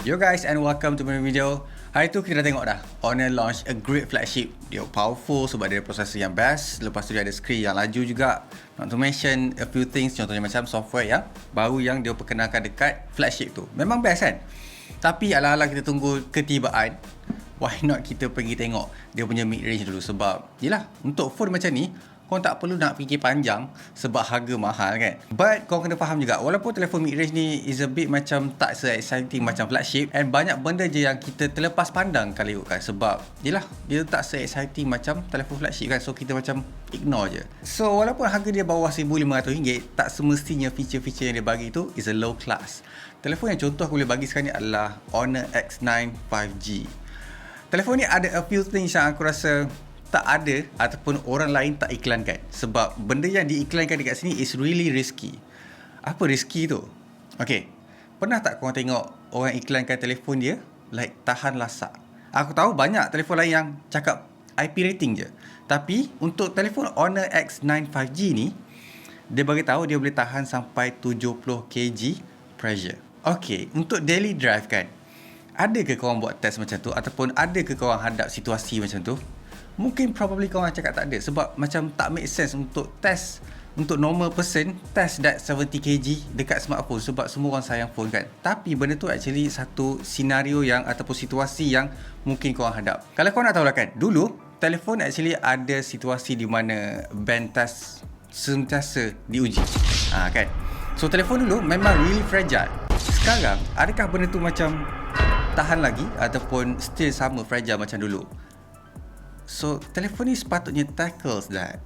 Yo guys and welcome to my video. Hari tu kita dah tengok dah Honor launch a great flagship. Dia powerful sebab dia ada prosesor yang best. Lepas tu dia ada screen yang laju juga. Not to mention a few things, contohnya macam software yang baru yang dia perkenalkan dekat flagship tu. Memang best kan? Tapi ala-ala kita tunggu ketibaan, why not kita pergi tengok dia punya mid range dulu. Sebab yelah, untuk phone macam ni korang tak perlu nak fikir panjang sebab harga mahal kan. But korang kena faham juga, walaupun telefon mid-range ni is a bit macam tak se-exciting macam flagship, and banyak benda je yang kita terlepas pandang kalau ikutkan. Sebab yelah, dia tak se-exciting macam telefon flagship kan. So kita macam ignore je. So walaupun harga dia bawah RM1,500, tak semestinya feature-feature yang dia bagi tu is a low class. Telefon yang contoh aku boleh bagi sekarang ni adalah Honor X9 5G. Telefon ni ada a few things yang aku rasa tak ada ataupun orang lain tak iklankan. Sebab benda yang diiklankan dekat sini is really risky. Apa risky tu? Okay, pernah tak korang tengok orang iklankan telefon dia like tahan lasak? Aku tahu banyak telefon lain yang cakap IP rating je. Tapi untuk telefon Honor X9 5G ni, dia bagi tahu dia boleh tahan sampai 70 kg pressure. Okay, untuk daily drive kan, ada ke korang buat test macam tu? Ataupun ada ke korang hadap situasi macam tu? Mungkin probably korang cakap tak ada. Sebab macam tak make sense untuk test, untuk normal person test that 70 kg dekat smartphone. Sebab semua orang sayang phone kan. Tapi benda tu actually satu senario yang ataupun situasi yang mungkin korang hadap. Kalau korang nak tahu lah kan, dulu telefon actually ada situasi di mana band test sentiasa diuji kan. So telefon dulu memang really fragile. Sekarang adakah benda tu macam tahan lagi ataupun still sama fragile macam dulu? So, telefon ni sepatutnya tackles that.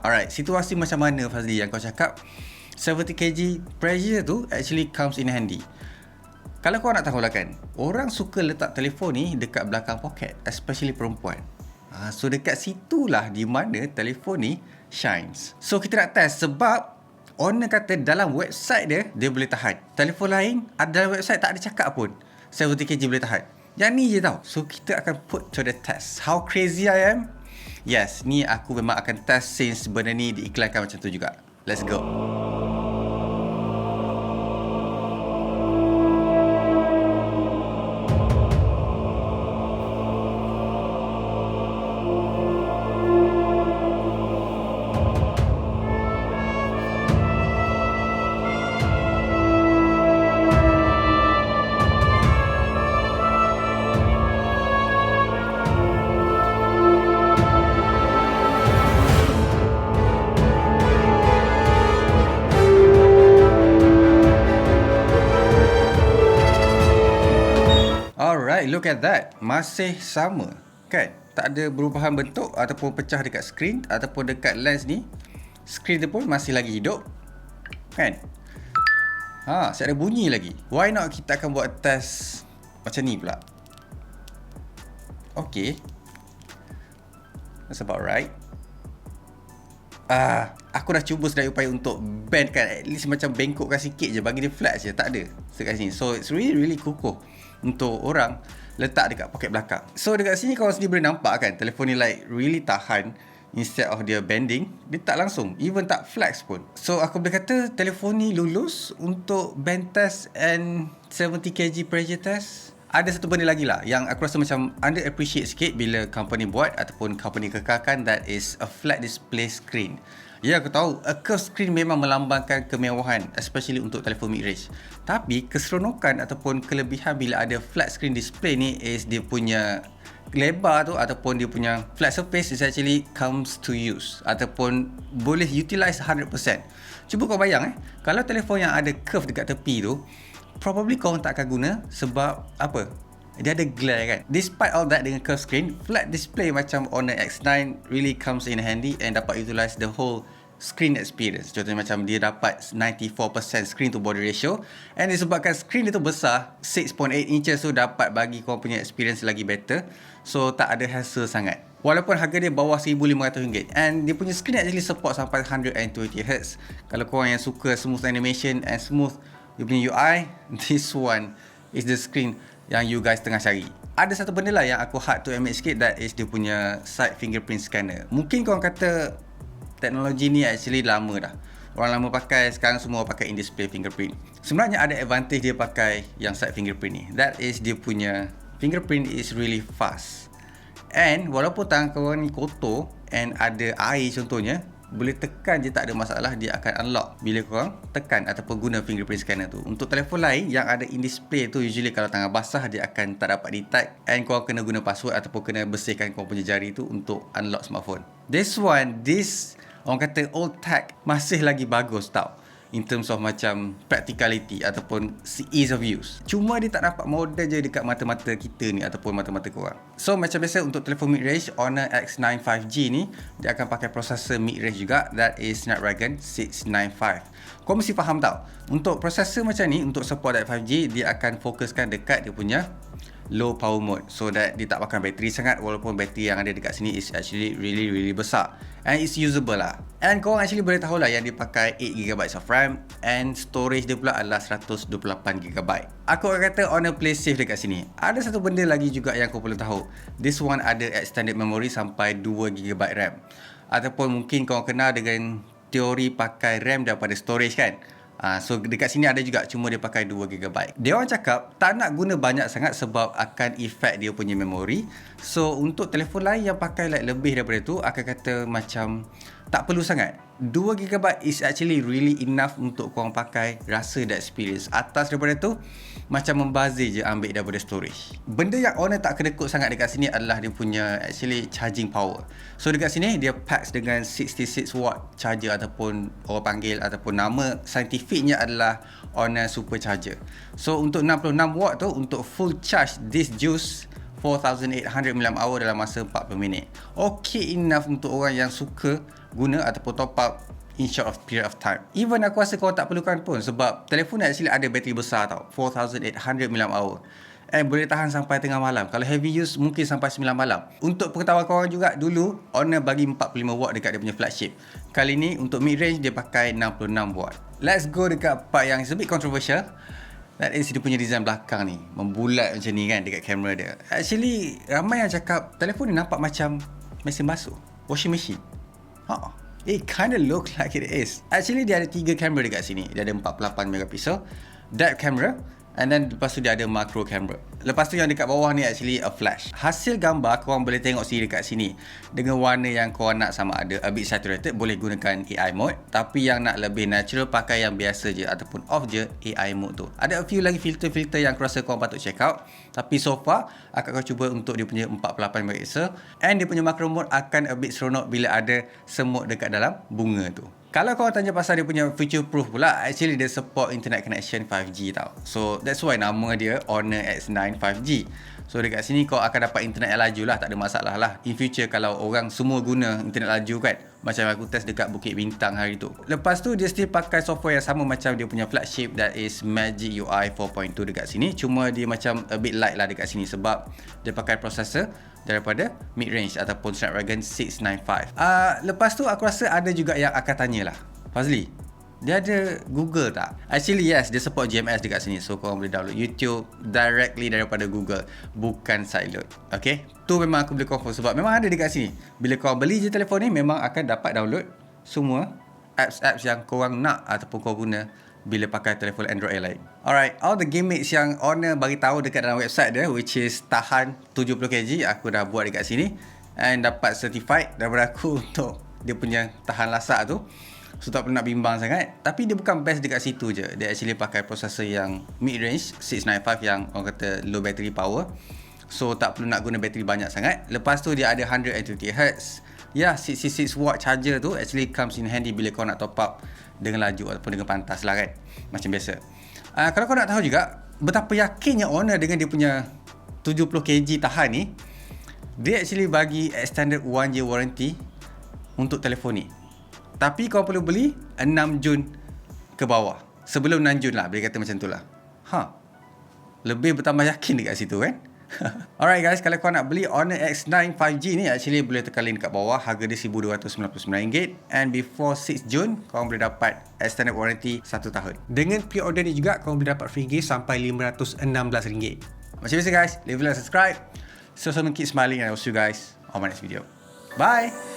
Alright, situasi macam mana Fazli yang kau cakap 70 kg pressure tu actually comes in handy. Kalau kau nak tahu lah kan, orang suka letak telefon ni dekat belakang poket, especially perempuan. So, dekat situlah di mana telefon ni shines. So, kita nak test sebab Honor kata dalam website dia boleh tahan. Telefon lain dalam website tak ada cakap pun 70 kg boleh tahan. Yang ni je tau. So kita akan put to the test. How crazy I am? Yes, ni aku memang akan test since benda ni diiklankan macam tu juga. Let's go. Alright, look at that. Masih sama kan? Tak ada perubahan bentuk ataupun pecah dekat screen ataupun dekat lens ni. Screen dia pun masih lagi hidup kan? Siap ada bunyi lagi. Why not kita akan buat test macam ni pula? Okay, that's about right. Aku dah cuba sedaya upaya untuk bend kan, at least macam bengkokkan sikit je, bagi dia flat je. Tak ada dekat sini. So it's really kukuh untuk orang letak dekat poket belakang. So dekat sini korang sendiri boleh nampak kan, telefon ni like really tahan. Instead of dia bending, dia tak langsung, even tak flex pun. So aku boleh kata telefon ni lulus untuk bend test and 70 kg pressure test. Ada satu benda lagi lah yang aku rasa macam under appreciate sikit bila company buat ataupun company kekalkan, that is a flat display screen. Ya, aku tahu a curved screen memang melambangkan kemewahan, especially untuk telefon mid-range. Tapi keseronokan ataupun kelebihan bila ada flat screen display ni is dia punya lebar tu ataupun dia punya flat surface is actually comes to use ataupun boleh utilize 100%. Cuba kau bayang kalau telefon yang ada curve dekat tepi tu, probably kau tak akan guna sebab apa? Dia ada glare kan. Despite all that, dengan curved screen, flat display macam Honor X9 really comes in handy and dapat utilize the whole screen experience. Contohnya macam dia dapat 94% screen to body ratio, and disebabkan screen dia tu besar 6.8 inches, so dapat bagi korang punya experience lagi better. So tak ada hassle sangat. Walaupun harga dia bawah RM1,500, and dia punya screen actually support sampai 120Hz. Kalau korang yang suka smooth animation and smooth dia punya UI, this one is the screen yang you guys tengah cari. Ada satu benda lah yang aku hard to admit sikit, that is dia punya side fingerprint scanner. Mungkin korang kata teknologi ni actually lama dah. Orang lama pakai, sekarang semua pakai in-display fingerprint. Sebenarnya ada advantage dia pakai yang side fingerprint ni. That is dia punya fingerprint is really fast. And walaupun tangan korang ni kotor and ada air contohnya, boleh tekan je tak ada masalah, dia akan unlock bila korang tekan ataupun guna fingerprint scanner tu. Untuk telefon lain yang ada in display tu, usually kalau tangan basah dia akan tak dapat detect and korang kena guna password ataupun kena bersihkan korang punya jari tu untuk unlock smartphone. This orang kata old tech masih lagi bagus tau, in terms of macam practicality ataupun ease of use. Cuma dia tak nampak model je dekat mata-mata kita ni ataupun mata-mata korang. So macam biasa untuk telefon mid-range, Honor X9 5G ni dia akan pakai prosesor mid-range juga, that is Snapdragon 695. Kau mesti faham tau, untuk prosesor macam ni, untuk support that 5G, dia akan fokuskan dekat dia punya low power mode, so that dia tak makan bateri sangat, walaupun bateri yang ada dekat sini is actually really besar and it's usable lah. And korang actually boleh tahu lah yang dia pakai 8GB of RAM and storage dia pula adalah 128GB. Aku akan kata Honor play safe dekat sini. Ada satu benda lagi juga yang kau perlu tahu, this one ada extended memory sampai 2GB RAM, ataupun mungkin kau kenal dengan teori pakai RAM daripada storage kan. So dekat sini ada juga, cuma dia pakai 2GB. Dia orang cakap tak nak guna banyak sangat sebab akan effect dia punya memory. So untuk telefon lain yang pakai lebih daripada tu, akan kata macam tak perlu sangat. 2GB is actually really enough untuk korang pakai, rasa that experience. Atas daripada tu, macam membazir je ambil daripada storage. Benda yang Honor tak kedekut sangat dekat sini adalah dia punya actually charging power. So dekat sini dia packs dengan 66 watt charger, ataupun orang panggil ataupun nama saintifiknya adalah Honor Supercharger. So untuk 66 watt tu, untuk full charge this juice 4800 mAh dalam masa 40 minit. Okay enough untuk orang yang suka guna ataupun top up in short of period of time. Even aku rasa korang tak perlukan pun, sebab telefon ni actually ada bateri besar tau, 4800 mAh, and boleh tahan sampai tengah malam. Kalau heavy use mungkin sampai 9 malam. Untuk pengetahuan korang juga, dulu Honor bagi 45 watt dekat dia punya flagship. Kali ni untuk mid range dia pakai 66 watt. Let's go dekat part yang is a bit controversial. That is dia punya design belakang ni, membulat macam ni kan dekat kamera dia. Actually ramai yang cakap telefon ni nampak macam mesin basuh, washing machine. It kinda look like it is. Actually dia ada 3 kamera dekat sini. Dia ada 48 megapixel depth camera, and then lepas tu dia ada macro camera. Lepas tu yang dekat bawah ni actually a flash. Hasil gambar korang boleh tengok sendiri dekat sini. Dengan warna yang korang nak, sama ada a bit saturated, boleh gunakan AI mode. Tapi yang nak lebih natural, pakai yang biasa je ataupun off je AI mode tu. Ada a few lagi filter-filter yang aku rasa korang patut check out. Tapi so far akan kau cuba untuk dia punya 48 megapixel, and dia punya macro mode akan a bit seronok bila ada semut dekat dalam bunga tu. Kalau korang tanya pasal dia punya future proof pula, actually dia support internet connection 5G tau. So that's why nama dia Honor X9 5G. So dekat sini kau akan dapat internet yang laju lah, tak ada masalah lah. In future kalau orang semua guna internet laju kan, macam aku test dekat Bukit Bintang hari tu. Lepas tu dia still pakai software yang sama macam dia punya flagship, that is Magic UI 4.2 dekat sini. Cuma dia macam a bit light lah dekat sini sebab dia pakai processor daripada mid-range ataupun Snapdragon 695. Lepas tu aku rasa ada juga yang akan tanyalah, Fazli, dia ada Google tak? Actually yes, dia support GMS dekat sini. So korang boleh download YouTube directly daripada Google, bukan sideload. Okay, tu memang aku boleh confirm sebab memang ada dekat sini. Bila korang beli je telefon ni, memang akan dapat download semua apps-apps yang korang nak ataupun korang guna bila pakai telefon Android lain. Alright, all the gimmicks yang Honor bagi tahu dekat dalam website dia, which is tahan 70kg, aku dah buat dekat sini and dapat certified daripada aku untuk dia punya tahan lasak tu. So tak perlu nak bimbang sangat. Tapi dia bukan best dekat situ je. Dia actually pakai processor yang mid-range 695 yang orang kata low battery power. So tak perlu nak guna bateri banyak sangat. Lepas tu dia ada 120Hz. Ya, 66 watt charger tu actually comes in handy bila kau nak top up dengan laju ataupun dengan pantas lah kan, macam biasa. Kalau kau nak tahu juga betapa yakinnya Honor dengan dia punya 70kg tahan ni, dia actually bagi extended 1 year warranty untuk telefon ni. Tapi kau perlu beli 6 Jun ke bawah. Sebelum 6 Jun lah, boleh kata macam tu lah. Lebih bertambah yakin dekat situ kan. Alright guys, kalau kau nak beli Honor X9 5G ni, actually boleh tekan link kat bawah. Harga dia RM1,299. And before 6 Jun, kau boleh dapat extended warranty 1 tahun. Dengan pre-order ni juga, kau boleh dapat free gift sampai RM516. Macam biasa guys, leave like, subscribe. So keep smiling and I'll see you guys on my next video. Bye!